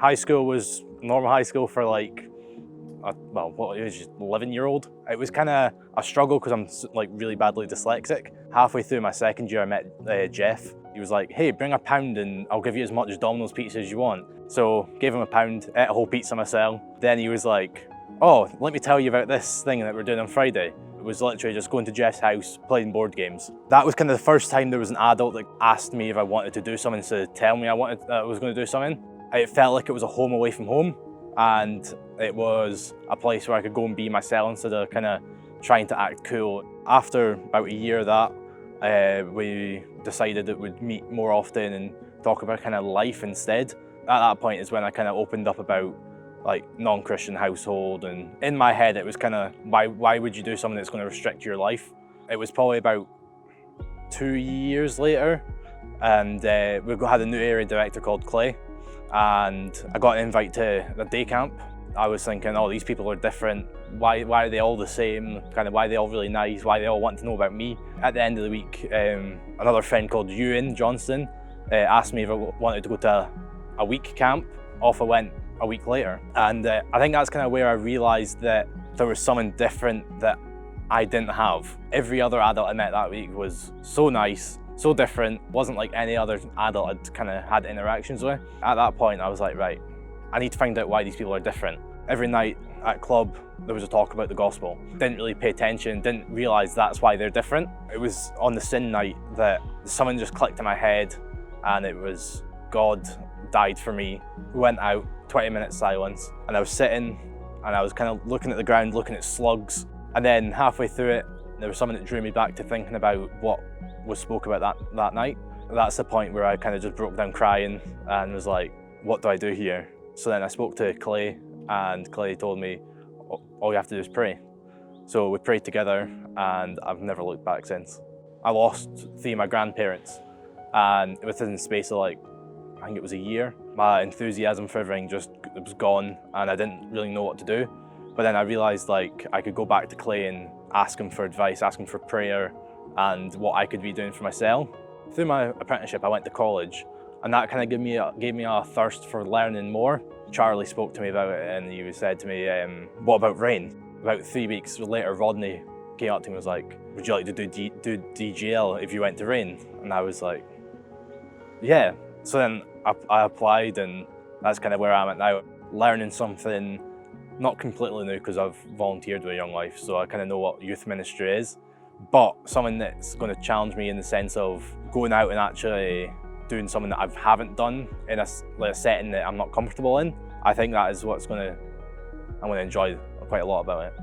High school was normal high school for like, well, what it was, just 11-year-old. It was kind of a struggle because I'm like really badly dyslexic. Halfway through my second year, I met Jeff. He was like, hey, bring £1 and I'll give you as much Domino's pizza as you want. So gave him £1, ate a whole pizza myself. Then he was like, oh, let me tell you about this thing that we're doing on Friday. It was literally just going to Jeff's house, playing board games. That was kind of the first time there was an adult that asked me if I wanted to do something, to tell me I was going to do something. It felt like it was a home away from home, and it was a place where I could go and be myself instead of kind of trying to act cool. After about a year of that, we decided that we'd meet more often and talk about kind of life instead. At that point is when I kind of opened up about like non-Christian household, and in my head it was kind of, why would you do something that's going to restrict your life? It was probably about 2 years later, and we had a new area director called Clay, and I got an invite to a day camp. I was thinking, oh, these people are different. Why are they all the same? Kind of why are they all really nice? Why they all want to know about me? At the end of the week, another friend called Ewan Johnston asked me if I wanted to go to a week camp. Off I went a week later. And I think that's kind of where I realized that there was something different that I didn't have. Every other adult I met that week was so nice, so different, wasn't like any other adult I'd kind of had interactions with. At that point, I was like, right, I need to find out why these people are different. Every night at club, there was a talk about the gospel. Didn't really pay attention, didn't realize that's why they're different. It was on the sin night that something just clicked in my head, and it was God died for me. We went out, 20-minute silence, and I was sitting and I was kind of looking at the ground, looking at slugs. And then halfway through it, there was something that drew me back to thinking about what was spoke about that night. That's the point where I kind of just broke down crying and was like, what do I do here? So then I spoke to Clay, and Clay told me, all you have to do is pray. So we prayed together, and I've never looked back since. I lost 3 of my grandparents, and within the space of like, I think it was a year, my enthusiasm for everything just was gone, and I didn't really know what to do. But then I realized like I could go back to Clay and ask him for advice, ask him for prayer, and what I could be doing for myself. Through my apprenticeship, I went to college, and that kind of gave me a thirst for learning more. Charlie spoke to me about it, and he said to me, what about rain? About 3 weeks later, Rodney came up to me and was like, would you like to do DGL if you went to rain? And I was like, yeah. So then I applied, and that's kind of where I'm at now. Learning something not completely new, because I've volunteered with Young Life, so I kind of know what youth ministry is, but something that's going to challenge me in the sense of going out and actually doing something that I haven't done in a setting that I'm not comfortable in. I think that is I'm going to enjoy quite a lot about it.